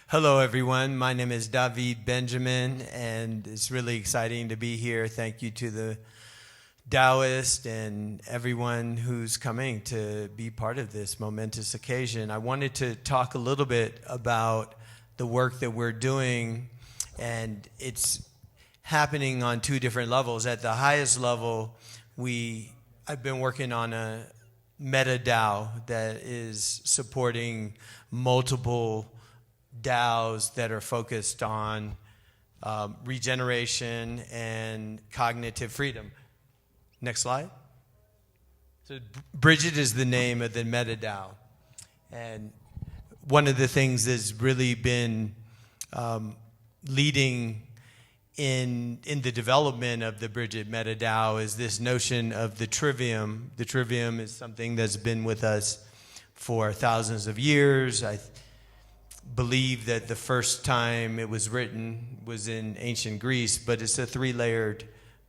Hello, everyone. My name is David Benjamin, and it's really exciting to be here. Thank you to the DAOist and everyone who's coming to be part of this momentous occasion. I wanted to talk a little bit about the work that we're doing, and it's happening on two different levels. At the highest level, I've been working on a meta DAO that is supporting multiple DAOs that are focused on regeneration and cognitive freedom. Next slide. So Bridget is the name of the meta DAO. And one of the things that's really been leading in the development of the Bridget meta DAO is this notion of the Trivium. The Trivium is something that's been with us for thousands of years. I believe that the first time it was written was in ancient Greece, but it's a three-layered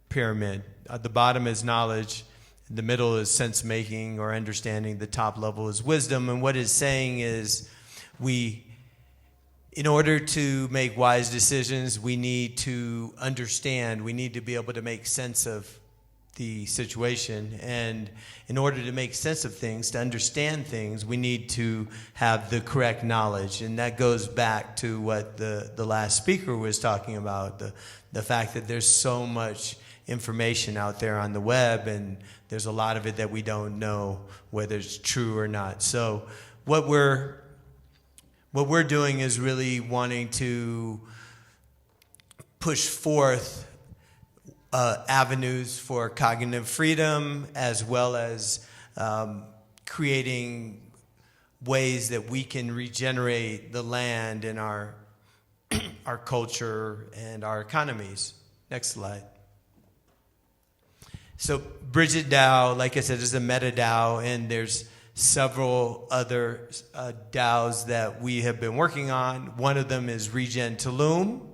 pyramid. At the bottom is knowledge, the middle is sense-making or understanding, the top level is wisdom. And what it's saying is in order to make wise decisions, we need to understand, we need to be able to make sense of the situation. And in order to make sense of things, to understand things, we need to have the correct knowledge. And that goes back to what the last speaker was talking about, the fact that there's so much information out there on the web, and there's a lot of it that we don't know whether it's true or not. So what we're doing is really wanting to push forth avenues for cognitive freedom, as well as creating ways that we can regenerate the land and our culture and our economies. Next slide. So Bridget DAO, like I said, is a meta DAO, and there's several other DAOs that we have been working on. One of them is Regen Tulum,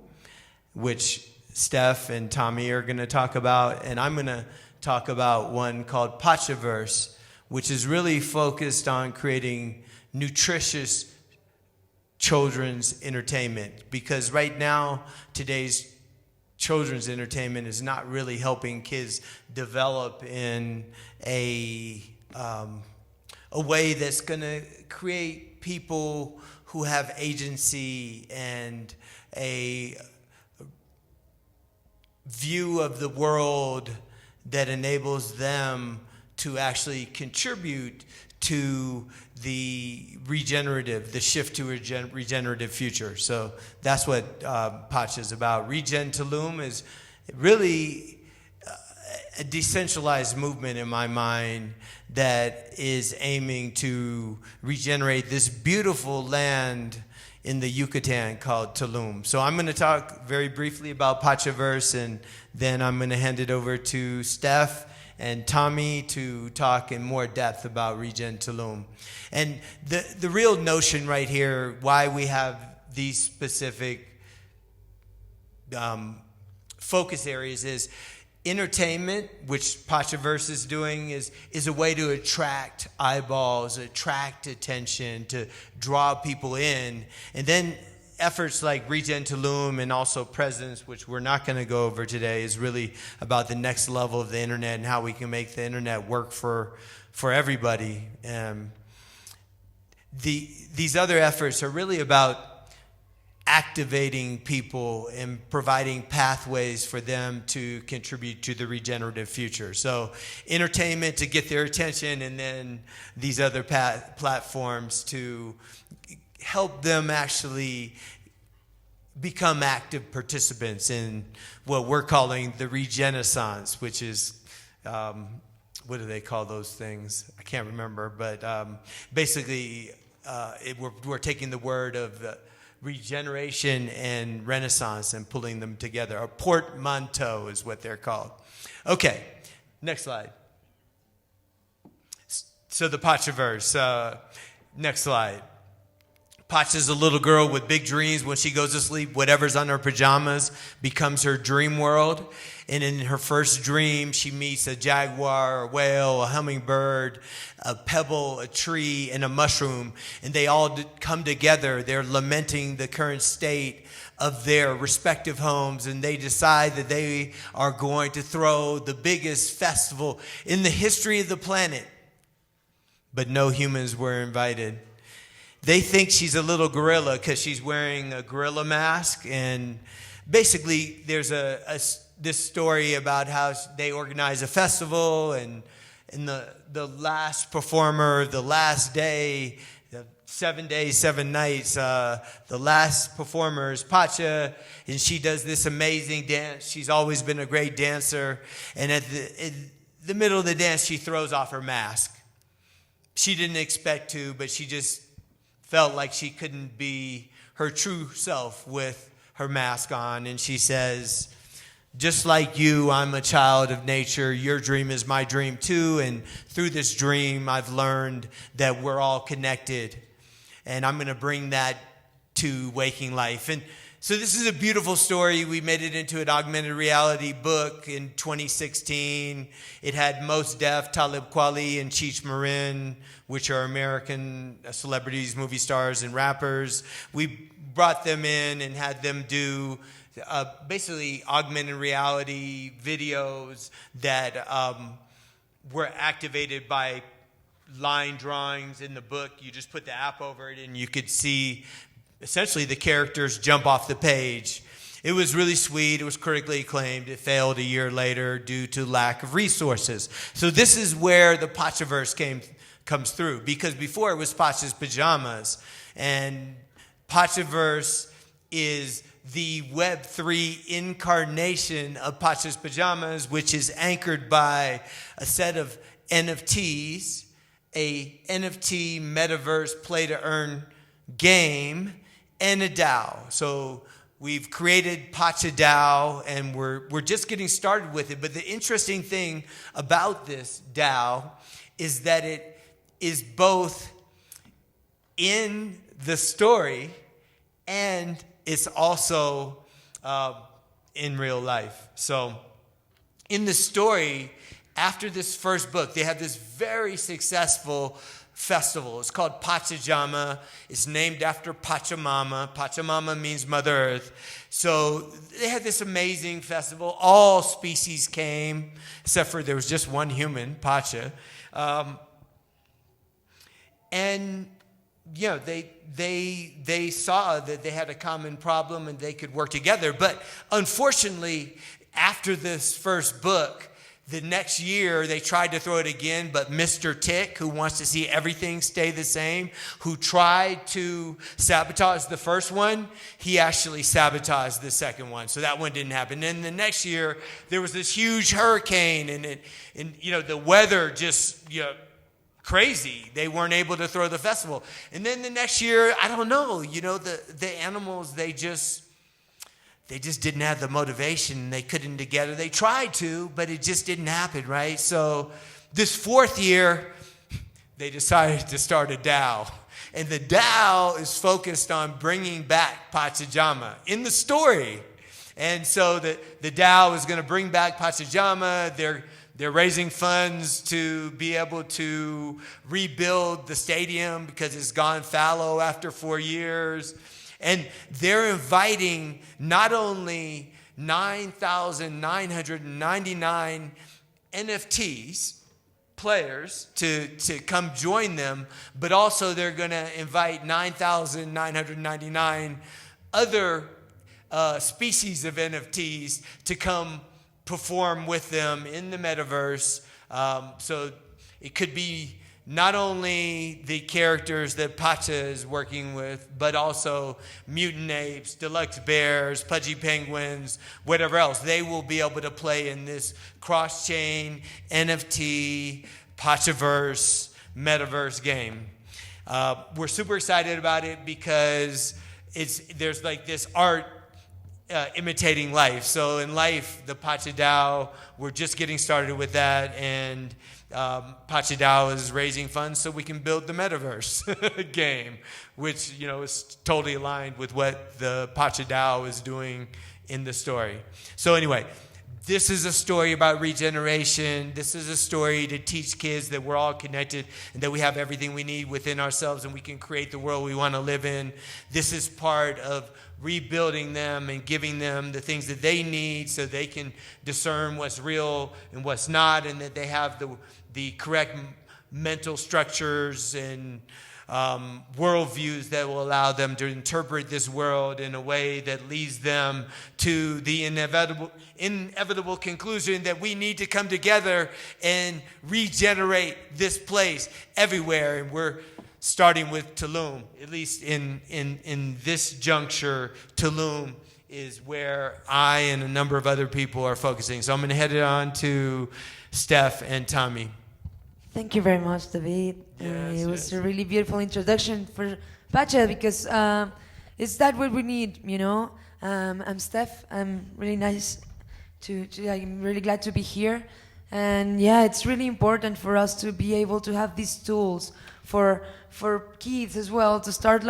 which Steph and Tommy are going to talk about, and I'm going to talk about one called DAOverse, which is really focused on creating nutritious children's entertainment, because right now today's children's entertainment is not really helping kids develop in a way that's going to create people who have agency and a view of the world that enables them to actually contribute to the shift to a regenerative future. So that's what Pacha is about. Regen Tulum is really a decentralized movement in my mind that is aiming to regenerate this beautiful land in the Yucatan called Tulum. So I'm going to talk very briefly about DAOverse, and then I'm going to hand it over to Steph and Tommy to talk in more depth about Regen Tulum. And the real notion right here, why we have these specific focus areas, is entertainment, which DAOverse is doing, is a way to attract eyeballs, attract attention, to draw people in. And then efforts like Regen Tulum and also Presence, which we're not going to go over today, is really about the next level of the internet and how we can make the internet work for everybody. These other efforts are really about activating people and providing pathways for them to contribute to the regenerative future. So entertainment to get their attention, and then these other platforms to help them actually become active participants in what we're calling the Regenaissance, which is, what do they call those things? I can't remember, but basically we're taking the word of regeneration and Renaissance and pulling them together. A portmanteau is what they're called. Okay, next slide. So the DAOverse. Next slide. Pacha's a little girl with big dreams. When she goes to sleep, whatever's on her pajamas becomes her dream world. And in her first dream, she meets a jaguar, a whale, a hummingbird, a pebble, a tree, and a mushroom. And they all come together. They're lamenting the current state of their respective homes. And they decide that they are going to throw the biggest festival in the history of the planet. But no humans were invited. They think she's a little gorilla because she's wearing a gorilla mask. And basically, there's this story about how they organize a festival, and the last performer, the last day, the 7 days, 7 nights, the last performer is Pacha, and she does this amazing dance. She's always been a great dancer. And in the middle of the dance, she throws off her mask. She didn't expect to, but she just felt like she couldn't be her true self with her mask on. And she says, just like you, I'm a child of nature. Your dream is my dream too. And through this dream, I've learned that we're all connected. And I'm going to bring that to waking life. And so this is a beautiful story. We made it into an augmented reality book in 2016. It had Mos Def, Talib Kweli, and Cheech Marin, which are American celebrities, movie stars, and rappers. We brought them in and had them do basically augmented reality videos that were activated by line drawings in the book. You just put the app over it and you could see essentially the characters jump off the page. It was really sweet. It was critically acclaimed. It failed a year later due to lack of resources. So this is where the PachaVerse comes through, because before it was Pacha's Pajamas, and PachaVerse is the Web3 incarnation of Pacha's Pajamas, which is anchored by a set of NFTs, a NFT metaverse play-to-earn game, and a DAO. So we've created PachaDAO, and we're just getting started with it. But the interesting thing about this DAO is that it is both in the story and it's also in real life. So in the story, after this first book, they had this very successful festival. It's called Pachajama. It's named after Pachamama. Pachamama means Mother Earth. So they had this amazing festival. All species came, except for there was just one human, Pacha. And you know, they saw that they had a common problem and they could work together. But unfortunately, after this first book, the next year, they tried to throw it again, but Mr. Tick, who wants to see everything stay the same, who tried to sabotage the first one, he actually sabotaged the second one. So that one didn't happen. Then the next year, there was this huge hurricane, and you know, the weather just, you know, crazy. They weren't able to throw the festival. And then the next year, I don't know, you know, the animals, they just didn't have the motivation. They couldn't together. They tried to, but it just didn't happen, right? So this fourth year, they decided to start a DAO. And the DAO is focused on bringing back Pachajama in the story. And so the DAO is going to bring back Pachajama. They're raising funds to be able to rebuild the stadium because it's gone fallow after 4 years. And they're inviting not only 9,999 NFTs, players, to come join them, but also they're going to invite 9,999 other species of NFTs to come perform with them in the metaverse. So it could be not only the characters that Pacha is working with, but also mutant apes, deluxe bears, pudgy penguins, whatever else. They will be able to play in this cross-chain NFT PachaVerse metaverse game. We're super excited about it because there's like this art imitating life. So in life, the PachaDAO, we're just getting started with that, and PachaDAO is raising funds so we can build the metaverse game, which is totally aligned with what the PachaDAO is doing in the story. So anyway, this is a story about regeneration. This is a story to teach kids that we're all connected and that we have everything we need within ourselves and we can create the world we want to live in. This is part of rebuilding them and giving them the things that they need so they can discern what's real and what's not, and that they have the correct mental structures and worldviews that will allow them to interpret this world in a way that leads them to the inevitable conclusion that we need to come together and regenerate this place everywhere. And we're starting with Tulum. At least in this juncture, Tulum is where I and a number of other people are focusing. So I'm going to head it on to Steph and Tommy. Thank you very much, David. It was a really beautiful introduction for Pacha, because it's that what we need, I'm Steph. I'm really I'm really glad to be here. And yeah, it's really important for us to be able to have these tools for kids as well, to start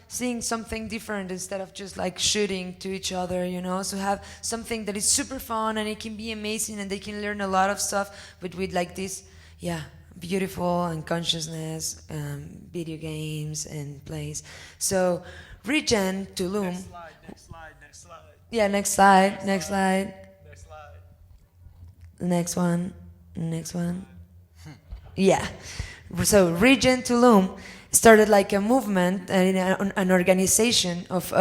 seeing something different instead of just shooting to each other, so have something that is super fun and it can be amazing and they can learn a lot of stuff, but with this, beautiful and consciousness, video games and plays. So Regen Tulum. Next slide. Yeah, next slide. Next one. Yeah. So Regen Tulum started like a movement and an organization of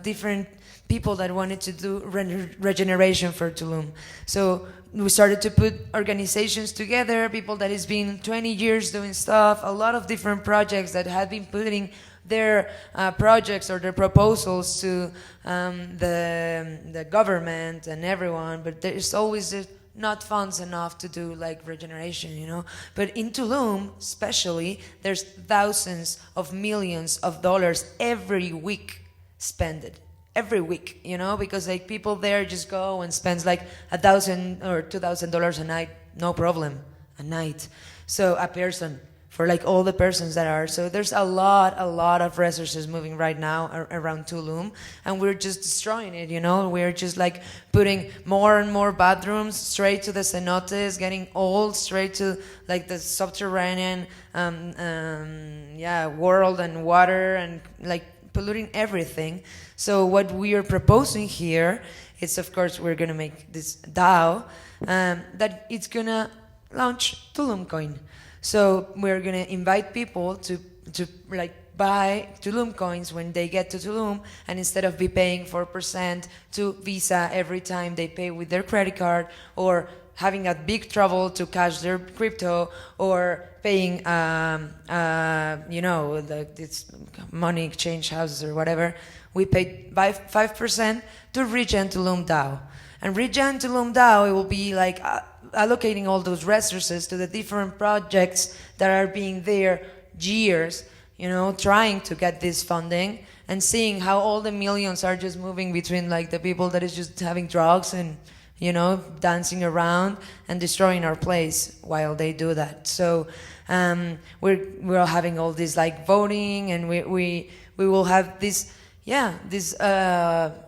different people that wanted to do regeneration for Tulum. So we started to put organizations together, people that has been 20 years doing stuff, a lot of different projects that had been putting their projects or their proposals to the government and everyone, but there's always not funds enough to do regeneration, But in Tulum, especially, there's thousands of millions of dollars every week spent. Every week, because people there just go and spends $1,000 or $2,000 a night, no problem, a night. So a person for all the persons that are. So there's a lot of resources moving right now around Tulum, and we're just destroying it. We're just putting more and more bathrooms straight to the cenotes, getting old straight to the subterranean, world and water and polluting everything. So what we are proposing here is, of course, we're going to make this DAO that it's going to launch Tulum Coin. So we're going to invite people to buy Tulum coins when they get to Tulum, and instead of be paying 4% to Visa every time they pay with their credit card, or having a big trouble to cash their crypto, or paying this money exchange houses or whatever, we paid 5% to RegenTulum DAO. And RegenTulum DAO, it will be allocating all those resources to the different projects that are being there years, trying to get this funding, and seeing how all the millions are just moving between the people that is just having drugs and dancing around and destroying our place while they do that. So we're having all this voting, and we will have this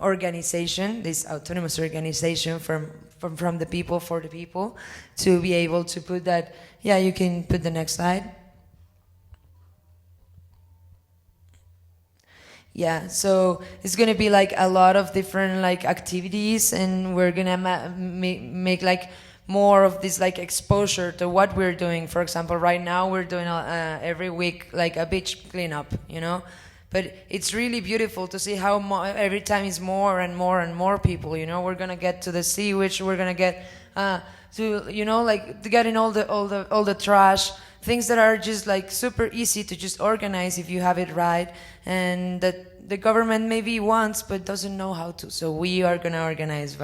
organization, this autonomous organization from the people for the people, to be able to put that. Yeah, you can put the next slide. Yeah, so it's going to be a lot of different activities, and we're going to make more of this exposure to what we're doing. For example, right now we're doing every week a beach cleanup, But it's really beautiful to see how every time is more and more and more people. We're gonna get to the sea, which we're gonna get to getting all the trash, things that are just super easy to just organize if you have it right, and that the government maybe wants but doesn't know how to. So we are gonna organize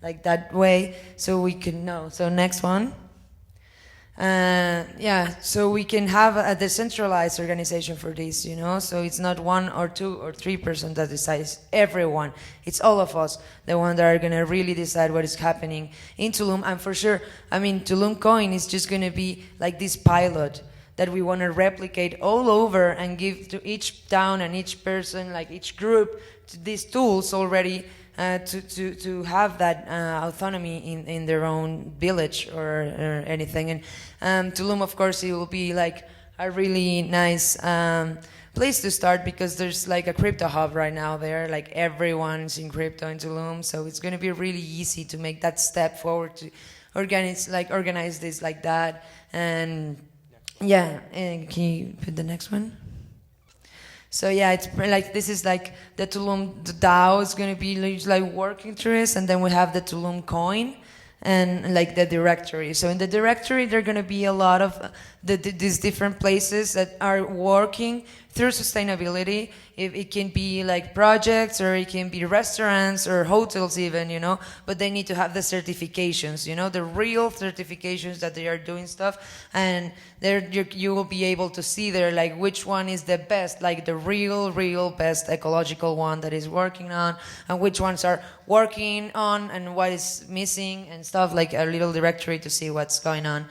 that way so we can know. So next one. Yeah, so we can have a decentralized organization for this, you know, so it's not 1 or 2 or 3% that decides, everyone. It's all of us, the one that are going to really decide what is happening in Tulum. And for sure, I mean, Tulum Coin is just going to be like this pilot that we want to replicate all over and give to each town and each person, like each group, to these tools already to have that autonomy in their own village or anything. And Tulum, of course, it will be like a really nice place to start, because there's like a crypto hub right now there, like everyone's in crypto in Tulum, so it's going to be really easy to make that step forward to organize this like that. And yeah, and can you put the next one? So yeah, it's like, this is like the Tulum, the DAO is going to be like working through this, and then we have the Tulum coin and like the directory. So in the directory, there are going to be a lot of these different places that are working through sustainability. It can be like projects, or it can be restaurants or hotels even, you know, but they need to have the certifications, you know, the real certifications that they are doing stuff. And there you will be able to see there like which one is the best, like the real best ecological one that is working on, and which ones are working on and what is missing and stuff, like a little directory to see what's going on.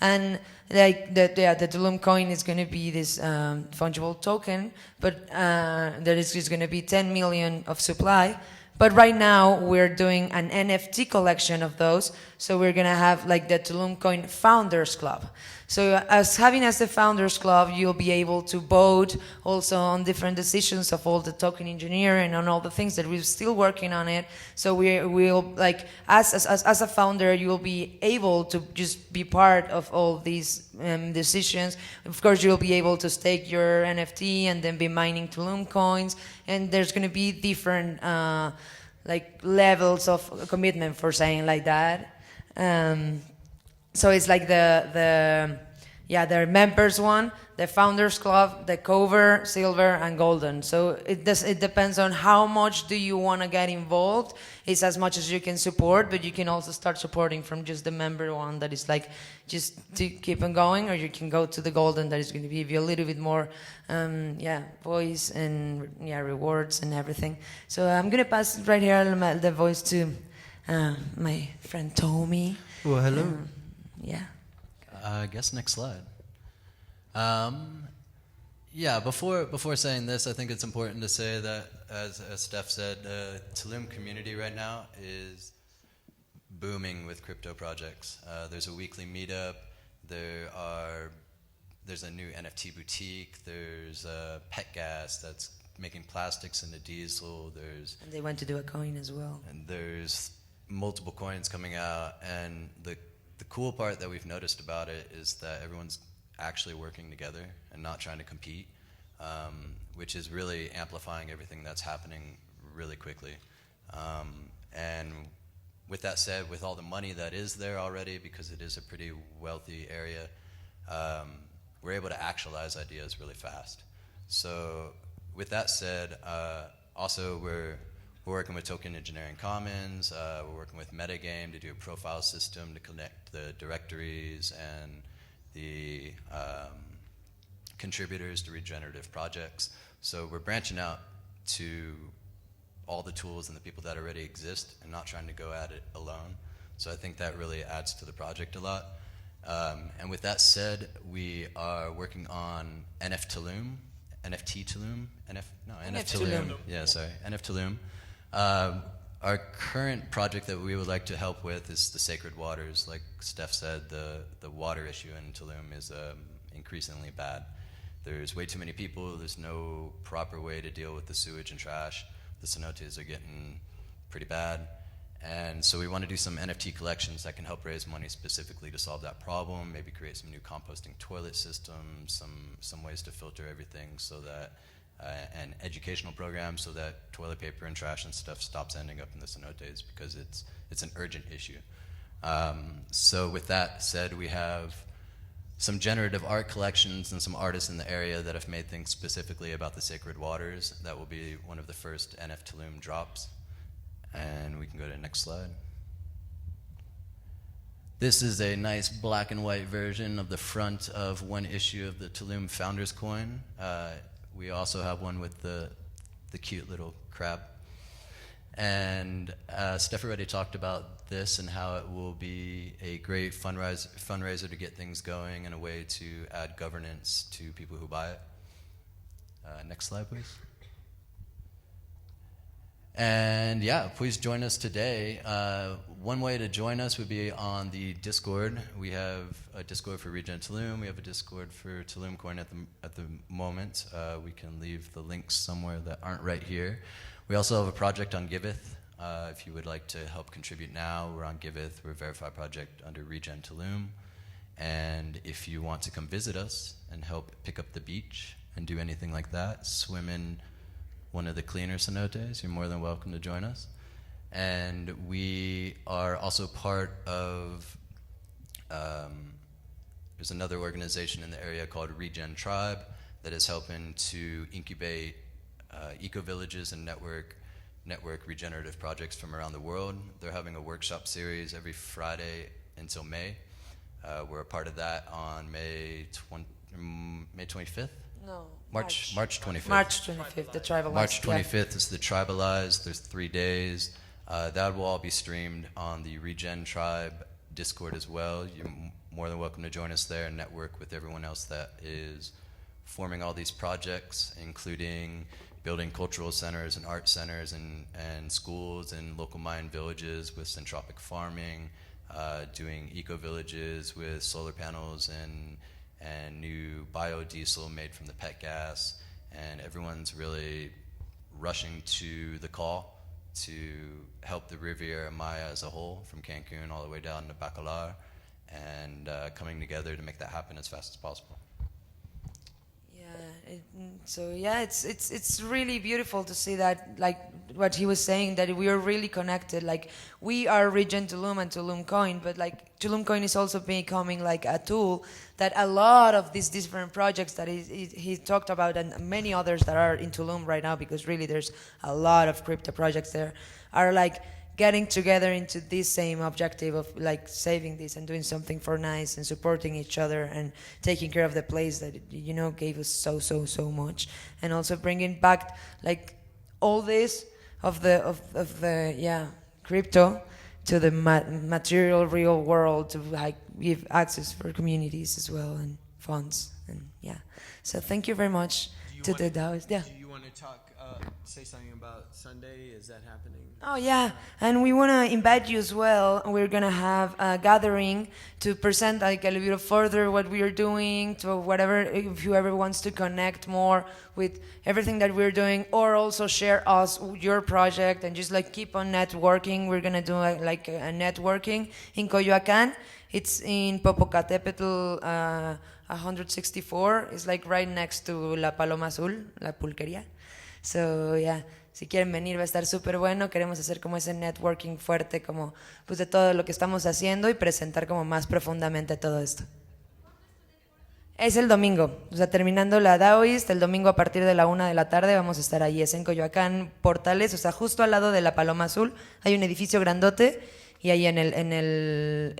And like the Tulum coin is going to be this fungible token, but there is just going to be 10 million of supply. But right now we're doing an NFT collection of those, so we're going to have like the Tulum Coin Founders Club. So as the Founders Club, you'll be able to vote also on different decisions of all the token engineering and on all the things that we're still working on it. So we'll like, as a founder, you'll be able to just be part of all these decisions. Of course, you'll be able to stake your NFT and then be mining Tulum coins. And there's going to be different like levels of commitment, for saying like that. So it's like the members one, the Founders Club, the Cover, Silver, and Golden. So it depends on how much do you want to get involved. It's as much as you can support, but you can also start supporting from just the member one, that is like just to keep on going, or you can go to the Golden, that is going to give you a little bit more voice and rewards and everything. So I'm going to pass right here the voice to my friend Tommy. Well, hello. Yeah. I guess next slide. Before saying this, I think it's important to say that, as Steph said, the Tulum community right now is booming with crypto projects. There's a weekly meetup. There's a new NFT boutique. There's pet gas that's making plastics into diesel. And they want to do a coin as well. And there's multiple coins coming out, and the cool part that we've noticed about it is that everyone's actually working together and not trying to compete, which is really amplifying everything that's happening really quickly. And with that said, with all the money that is there already, because it is a pretty wealthy area, we're able to actualize ideas really fast. So with that said, also we're working with Token Engineering Commons. We're working with Metagame to do a profile system to connect the directories and the contributors to regenerative projects. So we're branching out to all the tools and the people that already exist and not trying to go at it alone. So I think that really adds to the project a lot. And with that said, we are working on NF Tulum. Yeah, sorry, NF Tulum. Our current project that we would like to help with is the sacred waters. Like Steph said, the water issue in Tulum is increasingly bad. There's way too many people. There's no proper way to deal with the sewage and trash. The cenotes are getting pretty bad. And so we want to do some NFT collections that can help raise money specifically to solve that problem, maybe create some new composting toilet systems, some ways to filter everything so that and educational programs so that toilet paper and trash and stuff stops ending up in the cenotes, because it's an urgent issue. So with that said, we have some generative art collections and some artists in the area that have made things specifically about the sacred waters. That will be one of the first NF Tulum drops. And we can go to the next slide. This is a nice black and white version of the front of one issue of the Tulum Founders Coin. We also have one with the cute little crab. And Steph already talked about this and how it will be a great fundraiser to get things going and a way to add governance to people who buy it. Next slide, please. And yeah, please join us today. One way to join us would be on the Discord. We have a Discord for Regen Tulum. We have a Discord for Tulum Coin at the moment. We can leave the links somewhere that aren't right here. We also have a project on Giveth. If you would like to help contribute now, we're on Giveth. We're a verified project under Regen Tulum. And if you want to come visit us and help pick up the beach and do anything like that, swim in one of the cleaner cenotes, you're more than welcome to join us. And we are also part of, there's another organization in the area called Regen Tribe that is helping to incubate eco-villages and network regenerative projects from around the world. They're having a workshop series every Friday until May. We're a part of that on May 25th? No. March 25th. March 25th, the Tribalized. March 25th is the Tribalized. There's 3 days. That will all be streamed on the Regen Tribe Discord as well. You're more than welcome to join us there and network with everyone else that is forming all these projects, including building cultural centers and art centers and schools and local Mayan villages with centropic farming, doing eco-villages with solar panels and new biodiesel made from the pet gas, and everyone's really rushing to the call to help the Riviera Maya as a whole, from Cancun all the way down to Bacalar, and coming together to make that happen as fast as possible. Yeah, it's really beautiful to see that, like what he was saying, that we are really connected. Like, we are Regen Tulum and Tulum Coin, but like Tulum Coin is also becoming like a tool that a lot of these different projects that he talked about, and many others that are in Tulum right now, because really there's a lot of crypto projects there, are like getting together into this same objective of like saving this and doing something for nice and supporting each other and taking care of the place that, you know, gave us so much, and also bringing back like all this of the crypto to the material real world, to like give access for communities as well and funds. And yeah, so thank you very much to the DAOs. Yeah. Do you want to talk, say something about Sunday? Is that happening? Oh yeah, and we want to invite you as well. We're gonna have a gathering to present like a little bit further what we are doing, to whatever, if whoever wants to connect more with everything that we're doing, or also share us your project and just like keep on networking. We're gonna do like a networking in Coyoacán. It's in Popocatépetl 164. It's like right next to La Paloma Azul, La Pulquería. So yeah, si quieren venir va a estar súper bueno. Queremos hacer como ese networking fuerte, como pues de todo lo que estamos haciendo, y presentar como más profundamente todo esto. Es el domingo, o sea, terminando la DAOist, el domingo a partir de la 1 de la tarde vamos a estar ahí. Es en Coyoacán, Portales, o sea, justo al lado de la Paloma Azul. Hay un edificio grandote y ahí en el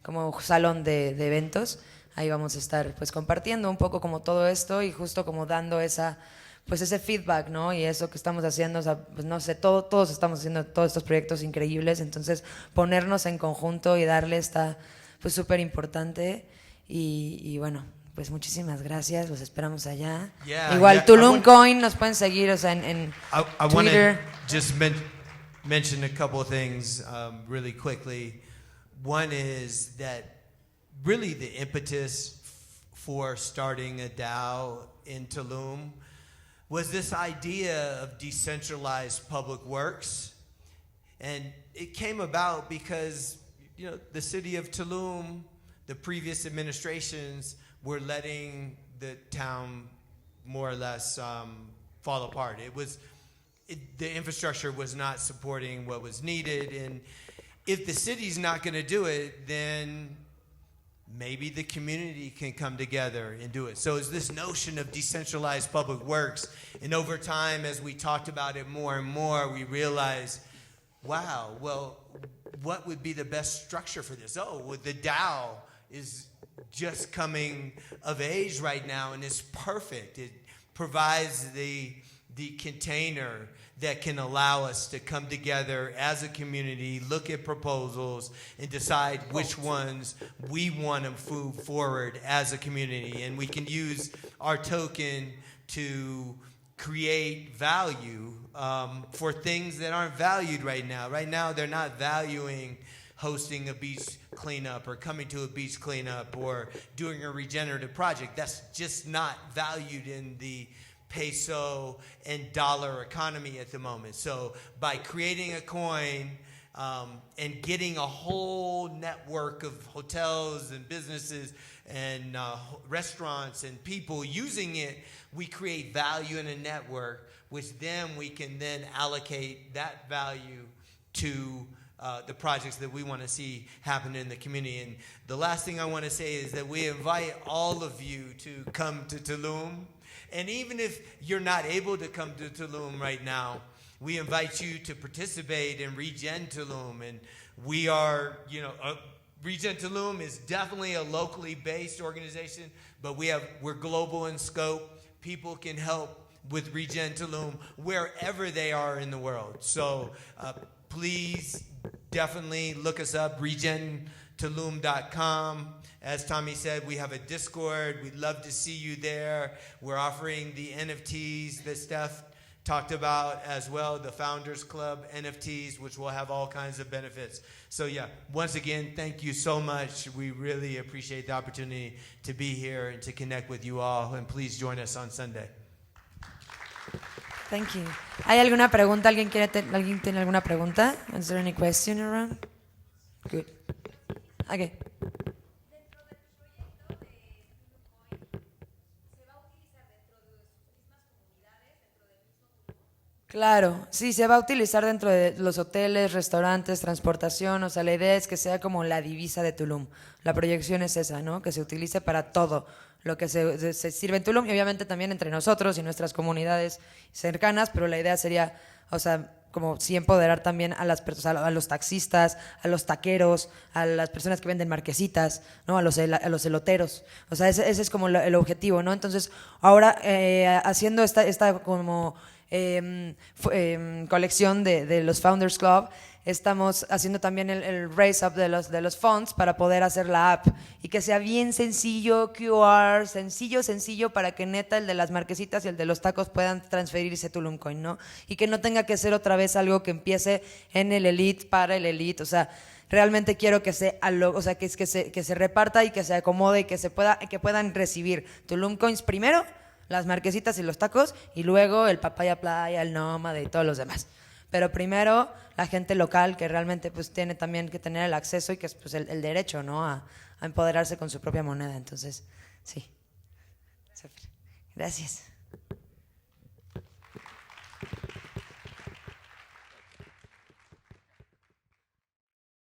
como salón de eventos, ahí vamos a estar pues compartiendo un poco como todo esto y justo como dando esa, pues ese feedback, ¿no? Y eso que estamos haciendo, o sea, pues no sé, todos estamos haciendo todos estos proyectos increíbles, entonces ponernos en conjunto y darle está pues súper importante. Y bueno, pues muchísimas gracias, los esperamos allá. Yeah, igual Tulum Coin nos pueden seguir, o sea, en I want Twitter. to just mention a couple of things really quickly. One is that really the impetus for starting a DAO in Tulum was this idea of decentralized public works. And it came about because, you know, the city of Tulum, the previous administrations were letting the town more or less fall apart. The infrastructure was not supporting what was needed, and if the city's not going to do it, then maybe the community can come together and do it. So it's this notion of decentralized public works, and over time, as we talked about it more and more, we realized, wow, well, what would be the best structure for this? Oh, well, the DAO is just coming of age right now, and it's perfect. It provides the container that can allow us to come together as a community, look at proposals, and decide which ones we want to move forward as a community. And we can use our token to create value for things that aren't valued right now. Right now, they're not valuing hosting a beach cleanup or coming to a beach cleanup or doing a regenerative project. That's just not valued in the peso and dollar economy at the moment. So by creating a coin and getting a whole network of hotels and businesses and restaurants and people using it, we create value in a network, which then we can then allocate that value to the projects that we want to see happen in the community. And the last thing I want to say is that we invite all of you to come to Tulum. And even if you're not able to come to Tulum right now, we invite you to participate in Regen Tulum. And we are, Regen Tulum is definitely a locally based organization, but we're global in scope. People can help with Regen Tulum wherever they are in the world. So please definitely look us up, RegenTulum.com. As Tommy said, we have a Discord. We'd love to see you there. We're offering the NFTs that Steph talked about as well, the Founders Club NFTs, which will have all kinds of benefits. So yeah, once again, thank you so much. We really appreciate the opportunity to be here and to connect with you all. And please join us on Sunday. Thank you. ¿Hay alguna pregunta? ¿Alguien tiene alguna pregunta? Is there any question around? Good. Okay. Claro, sí, se va a utilizar dentro de los hoteles, restaurantes, transportación, o sea, la idea es que sea como la divisa de Tulum. La proyección es esa, ¿no? Que se utilice para todo lo que se sirve en Tulum y obviamente también entre nosotros y nuestras comunidades cercanas, pero la idea sería, o sea, como sí empoderar también a las personas, a los taxistas, a los taqueros, a las personas que venden marquesitas, ¿no? A los eloteros. O sea, ese es como el objetivo, ¿no? Entonces, ahora haciendo esta como colección de los Founders Club, estamos haciendo también el raise up de los funds para poder hacer la app y que sea bien sencillo, QR, sencillo para que neta el de las marquesitas y el de los tacos puedan transferirse Tulum Coin, ¿no? Y que no tenga que ser otra vez algo que empiece en el elite, para el elite, o sea, realmente quiero que se reparta y que se acomode y que puedan recibir Tulum Coins primero, las marquesitas y los tacos, y luego el Papaya Playa, el Nómade y todos los demás. Pero primero la gente local que realmente pues tiene también que tener el acceso y que es pues el derecho, ¿no? a empoderarse con su propia moneda. Entonces, sí. Gracias.